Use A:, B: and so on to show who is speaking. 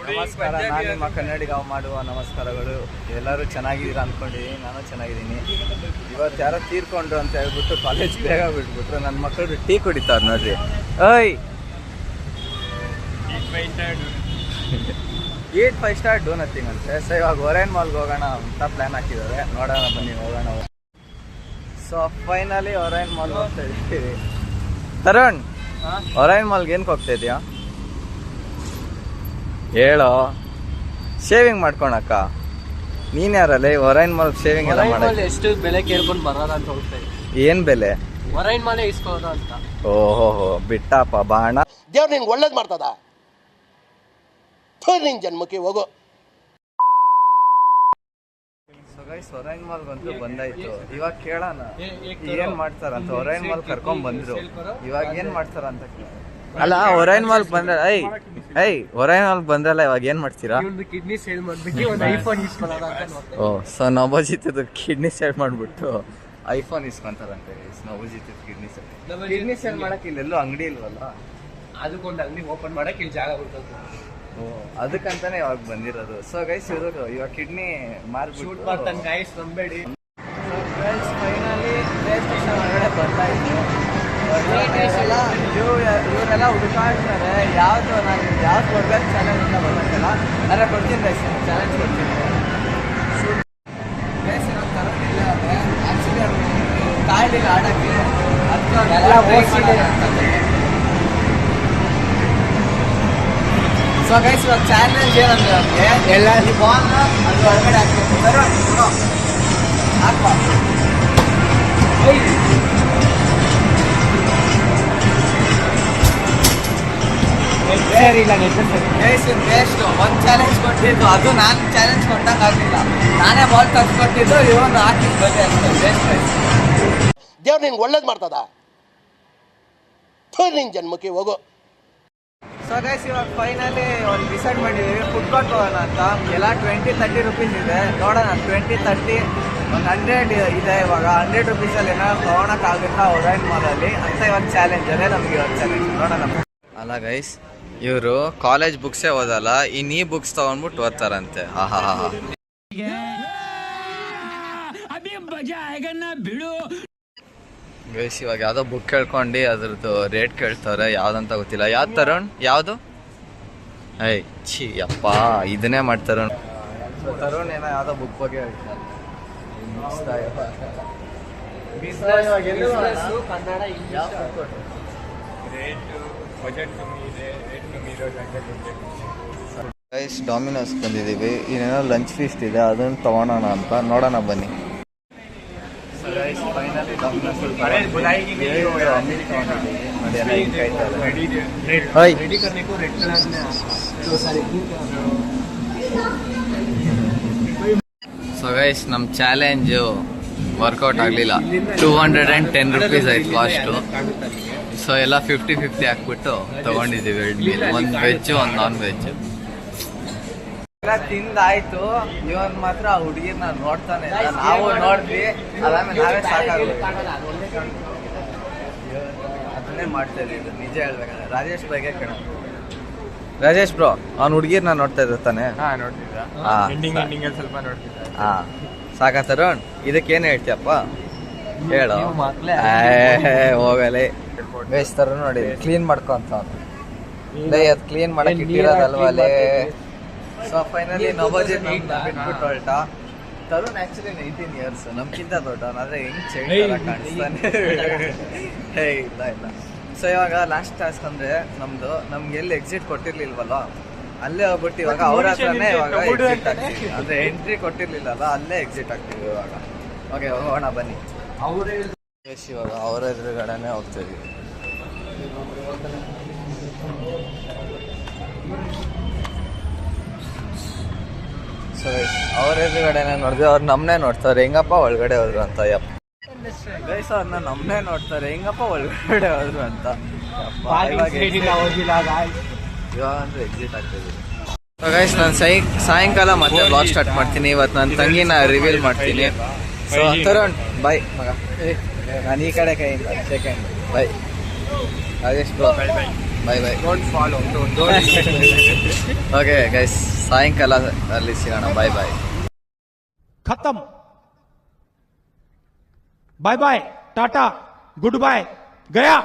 A: ನಮಸ್ಕಾರ, ನಾನು ನಿಮ್ಮ ಕನ್ನಡಿಗ ಮಾಡುವ ನಮಸ್ಕಾರಗಳು. ಎಲ್ಲರೂ ಚೆನ್ನಾಗಿದ್ದೀರಾ ಅಂದ್ಕೊಂಡಿದ್ದೀನಿ. ನಾನು ಚೆನ್ನಾಗಿದ್ದೀನಿ. ಇವತ್ತು ಯಾರೋ ತೀರ್ಕೊಂಡ್ರು ಅಂತ ಹೇಳ್ಬಿಟ್ಟು ಕಾಲೇಜ್ ಬೇಗ ಬಿಟ್ಬಿಟ್ರು. ನನ್ನ ಮಕ್ಕಳು ಟೀ ಕುಡಿತಾರೆ ನೋಡ್ರಿ. ಓಯ್, ಈಟ್ 5 ಸ್ಟಾರ್ ಡೂ ನಥಿಂಗ್ ಅಂತೆ. ಸೊ ಇವಾಗ ಒರೈನ್ ಮಾಲ್ಗೆ ಹೋಗೋಣ ಅಂತ ಪ್ಲ್ಯಾನ್ ಹಾಕಿದ್ದಾರೆ. ನೋಡೋಣ ಬನ್ನಿ, ಹೋಗೋಣ. ಸೊ ಫೈನಲಿ ಒರೈನ್ ಮಾಲ್ ಹೋಗ್ತಾ ಇದ್ದೀವಿ. ತರುಣ್, ಒರೈನ್ ಮಾಲ್ಗೆ ಏನಕ್ಕೆ ಹೋಗ್ತಾ ಇದೆಯಾ ಹೇಳೋ? ಶೇವಿಂಗ್ ಮಾಡ್ಕೊಳಕ್ಕ. ನೀನ್ ಯಾರಲ್ಲ ಒರೈನ್ ಮಾಲ್ ಶೇವಿಂಗ್ ಎಲ್ಲ ಮಾಡಿ
B: ಎಷ್ಟು ಬೆಲೆ ಕೇಳ್ಕೊಂಡು ಬರೋದ ಅಂತ ಹೋಗ್ತಾ ಇದ್ದೀನಿ.
A: ಏನ್ ಬೆಲೆ?
B: ಒರೈನ್ ಮಾಲೆ ಇಸ್ಕೋದ ಅಂತ.
A: ಓಹೋ ಬಿಟ್ಟಪ್ಪ ಬಾಣ.
C: ದೇವ್ರು ನಿನ್ಗೆ ಒಳ್ಳೇದು ಮಾಡ್ತದ. ನಿನ್ ಜನ್ಮಕ್ಕೆ ಹೋಗೋ.
A: ಸೊ ಗೈಸ್, ಒರೈನ್ ಮಾಲ್ಗಂತೂ ಬಂದಾಯ್ತು. ಇವಾಗ ಕೇಳೋಣ ಏನ್ ಮಾಡ್ತಾರಂತ. ಒರೈನ್ ಮಾಲ್ ಕರ್ಕೊಂಡ್ ಬಂದ್ರು, ಇವಾಗ ಏನ್ ಮಾಡ್ತಾರಂತ. ಅಲ್ಲ, ಒರೈನ್ ಮಾಲ್ ಬಂದ್ರ ಒರೈನ್ ಮಾಲ್ ಬಂದ್ರಲ್ಲ, ಇವಾಗ ಏನ್ ಮಾಡ್ತೀರಾ?
B: ಕಿಡ್ನಿ ಸೇಲ್ ಮಾಡ್ಬಿಟ್ಟು ಒಂದು ಐಫೋನ್ ಇಸ್ಕೊಳ್ಳೋದ ಅಂತ.
A: ಓ, ಸೊ ನವಜಿತ್ ಕಿಡ್ನಿ ಸೇಲ್ ಮಾಡ್ಬಿಟ್ಟು ಐಫೋನ್ ಇಸ್ಕೊಂತಾರಂತೆ. ನವಜಿತ್ ಕಿಡ್ನಿ ಸೇಲ್ ಮಾಡಕ್ ಇಲ್ಲೆಲ್ಲೂ ಅಂಗಡಿ ಇಲ್ವಲ್ಲ,
B: ಅದಕ್ಕೊಂದು ಅಂಗಡಿ ಓಪನ್ ಮಾಡಕ್ ಇಲ್ಲಿ ಜಾಗ ಬಿಡ್ತದೆ.
A: ಓ, ಅದಕ್ಕಂತಾನೆ ಇವಾಗ ಬಂದಿರೋದು. ಸೊ ಗೈಸ್, ಇವಾಗ ಕಿಡ್ನಿ
B: ಶೂಟ್ ಮಾಡ್ತಾನೆ ಗೈಸ್, ನಂಬೇಡಿ.
A: ಫೈನಲಿ ಪ್ಲೇ ಸ್ಟೇಷನ್ ಒಳಗಡೆ ಬರ್ತಾಯಿತ್ತು. ಇವರೆಲ್ಲ ಹುಡುಕಾಡ್ತಾರೆ ಯಾವ್ದು ಕೊಡ್ಬೇಕು ಚಾಲೆಂಜ್ ಅಂತ ಬರ್ಬೇಕಲ್ಲ. ಆದರೆ ಕೊಡ್ತೀನಿ ಗೈಸ್, ಚಾಲೆಂಜ್ ಕೊಡ್ತೀನಿ. ಗೈಸ್ ಇವಾಗ ತರೋದಿಲ್ಲ ಅಂದರೆ ಆ್ಯಕ್ಚುಲಿ ಅವ್ರು ಕಾಯ್ಲಿಲ್ಲ ಆಡೋಕ್ಕೆ. ಸೊ ಗೈಸ್, ಇವಾಗ ಚಾಲೆಂಜ್ ಏನಂದ್ರೆ ಅವ್ರಿಗೆ ಎಲ್ಲ ಬಾಲ್ನ ಅದು ಹೊರಗಡೆ ಹಾಕ್ಬೇಕು. ಹಾಕ್ಬಾ ವೇಸ್ಟ್. ಒಂದು ಚಾಲೆಂಜ್ ಕೊಟ್ಟಿದ್ದು, ಅದು ನಾನು ಚಾಲೆಂಜ್ ಕೊಟ್ಟಂಗೆ ಆಗಲಿಲ್ಲ. ನಾನೇ ಬಾಲ್ ತಗ್ಸ್ಕೊಟ್ಟಿದ್ದು, ಇವನು ಹಾಕಿದ್ದು ಬರೀ ಅಷ್ಟೇ. ವೇಸ್ಟ್.
C: ದೇವ್ರು ನಿನ್ಗೆ ಒಳ್ಳೇದು ಮಾಡ್ತದ. ನಿನ್ ಜನ್ಮಕ್ಕೆ ಹೋಗೋ.
A: ಸೊ ಗೈಸ್, ಇವಾಗ ಫೈನಲಿ ಒಂದು ಡಿಸೈಡ್ ಮಾಡಿದ್ದೀವಿ, ಫುಡ್ ಕೋರ್ಟ್ ಹೋಗೋಣ ಅಂತ. ಎಲ್ಲ 20-30 ರುಪೀಸ್ ಇದೆ. ನೋಡೋಣ, 20-30 ಒಂದು 100 ಇದೆ. ಇವಾಗ 100 ರುಪೀಸಲ್ಲಿ ಏನಾದ್ರು ತೊಗೊಳಕ್ಕಾಗುತ್ತಾ ಒರೈನ್ ಮಾಲಲ್ಲಿ ಅಂತ ಇವಾಗ ಚಾಲೆಂಜ್ ಅದೇ ನಮಗೆ ಇವಾಗ ಚಾಲೆಂಜ್. ನೋಡೋಣ. ಅಲ್ಲ ಗೈಸ್, ಇವರು ಕಾಲೇಜ್ ಬುಕ್ಸೇ ಓದಲ್ಲ, ಈ ಬುಕ್ಸ್ ತೊಗೊಂಡ್ಬಿಟ್ಟು ಓದ್ತಾರಂತೆ. ಗೈಸ್, ಇವಾಗ ಯಾವುದೋ ಬುಕ್ ಕೇಳ್ಕೊಂಡು ಅದ್ರದ್ದು ರೇಟ್ ಕೇಳ್ತಾರೆ. ಯಾವ್ದಂತ ಗೊತ್ತಿಲ್ಲ. ಯಾವ್ದು ತರುಣ್? ಯಾವುದು? ಛೀ ಅಪ್ಪ, ಇದನ್ನೇ ಮಾಡ್ತಾರ. ತರುಣ್ ಏನೋ ಯಾವುದೋ ಬುಕ್ ಬಗ್ಗೆ ಹೇಳ್ತಾರೆ. ಗೈಸ್, ಡಾಮಿನೋಸ್ ಬಂದಿದ್ದೀವಿ. ಇನ್ನೇನೋ ಲಂಚ್ ಫೀಸ್ಟ್ ಇದೆ, ಅದನ್ನು ತೊಗೊಳೋಣ ಅಂತ. ನೋಡೋಣ ಬನ್ನಿ. ಸೊ ಗೈಸ್, ನಮ್ಮ ಚಾಲೆಂಜು ವರ್ಕೌಟ್ ಆಗಲಿಲ್ಲ. 210 ರುಪೀಸ್ ಆಯ್ತು ಕಾಸ್ಟು. ಸೊ ಎಲ್ಲ 50-50 ಹಾಕ್ಬಿಟ್ಟು ತೊಗೊಂಡಿದ್ದೀವಿ 2 ಮೀಲ್, ಒಂದು ವೆಜ್ ಒಂದು ನಾನ್ ವೆಜ್. ಎಲ್ಲ ತಿಂದಾಯ್ತು. ಇವನ್ ಮಾತ್ರ ಆ ಹುಡುಗಿನ ನೋಡ್ತಾನೆ ಇಲ್ಲ. ನಾವು ನೋಡಿದ್ವಿ, ಅದಾದ್ಮೇಲೆ ನಾವೇ ಸಾಕಾಗುತ್ತೆ. ಅದನ್ನೇ ಮಾಡ್ತಾ ಇದ್ದೀವಿ, ನಿಜ ಹೇಳ್ಬೇಕಂದ್ರೆ. ರಾಜೇಶ್ ಬಗ್ಗೆ ಕಣ. ರಾಜೇಶ್ ಬ್ರೋ, ಅವ್ನ ಹುಡುಗಿರ್ನ ನೋಡ್ತಾ ಇರ್ತಾನೆ. ಸಾಕ ತರುಣ್, ಇದಕ್ಕೇನು ಹೇಳ್ತೀಯಪ್ಪ ಹೇಳು. ಹೋಗಲಿ. ಬೇಯಿಸ್ತಾರ ನೋಡಿ, ಕ್ಲೀನ್ ಮಾಡ್ಕೊಂತ ಅದು ಕ್ಲೀನ್ ಮಾಡಕ್ ಇಟ್ಟಿರೋದಲ್ವಲ್ಲೇ. ಸೊ ಫೈನಲಿ ನವಜಿತ್ ಬಿಟ್ಬಿಟ್ಟು ಹೊರಟ. ತರುಣ್ ಆಕ್ಚುಲಿ 19 years, ನಮ್ಗಿಂತ ದೊಡ್ಡವನ್. ಆದ್ರೆ ಹೆಂಗ್ ಚೇಂಜ್ ಕಾಣಿಸ್ತಾನೆ. ಇಲ್ಲ. ಸೊ ಇವಾಗ ಲಾಸ್ಟ್ ಟಾಸ್ಕ್ ಅಂದ್ರೆ ನಮ್ಗೆ ಎಲ್ಲಿ ಎಕ್ಸಿಟ್ ಕೊಟ್ಟಿರ್ಲಿಲ್ವಲ್ಲ, ಅಲ್ಲೇ ಹೋಗ್ಬಿಟ್ಟು ಇವಾಗ ಅವ್ರ ಹತ್ರನೇ ಇವಾಗ ಎಕ್ಸಿಟ್ ಆಗ್ತೀವಿ. ಅಂದ್ರೆ ಎಂಟ್ರಿ ಕೊಟ್ಟಿರ್ಲಿಲ್ಲಲ್ಲ, ಅಲ್ಲೇ ಎಕ್ಸಿಟ್ ಆಗ್ತೀವಿ ಇವಾಗ. ಓಕೆ, ಹೋಗೋಣ ಬನ್ನಿ. ಇವಾಗ ಅವರ ಎದುರುಗಡೆನೆ ಹೋಗ್ತಿದ್ವಿ. ಸೊ ಅವ್ರ ಎದುರುಗಡೆನೆ ನೋಡಿದ್ವಿ. ಅವ್ರು ನಮ್ಮನ್ನೇ ನೋಡ್ತಾರೆ, ಹೆಂಗಪ್ಪ ಒಳಗಡೆ ಹೋದ್ರು ಅಂತ. ಯಪ್ಪ ಗೈಸ್, ಅವ್ರನ್ನ ನಮ್ಮನ್ನೇ ನೋಡ್ತಾರೆ, ಹೆಂಗಪ್ಪ ಒಳಗಡೆ ಹೋದ್ರು ಅಂತ. ಇವಾಗ ಅಂದ್ರೆ ಎಕ್ಸಿಟ್ ಆಗ್ತಿದ್ವಿ. ಸೊ ಗೈಸ್, ನಾನು ಸಾಯಂಕಾಲ ಮತ್ತೆ ಬ್ಲಾಗ್ ಸ್ಟಾರ್ಟ್ ಮಾಡ್ತೀನಿ. ಇವತ್ತು ನನ್ನ ತಂಗಿನ ರಿವೀಲ್ ಮಾಡ್ತೀನಿ. ಸೊ ತರುಣ್ ಬಾಯ್ ಮಗ, ನಾನು ಈ ಕಡೆ ಕೈಯಿಂದ second bye. Rajesh bro bye bye.
B: Don't follow
A: okay guys, ಸಾಯಂಕಾಲ ಅಲ್ಲಿ ಸಿಗೋಣ. Bye bye.
D: खत्म. Bye bye, tata, goodbye, गया.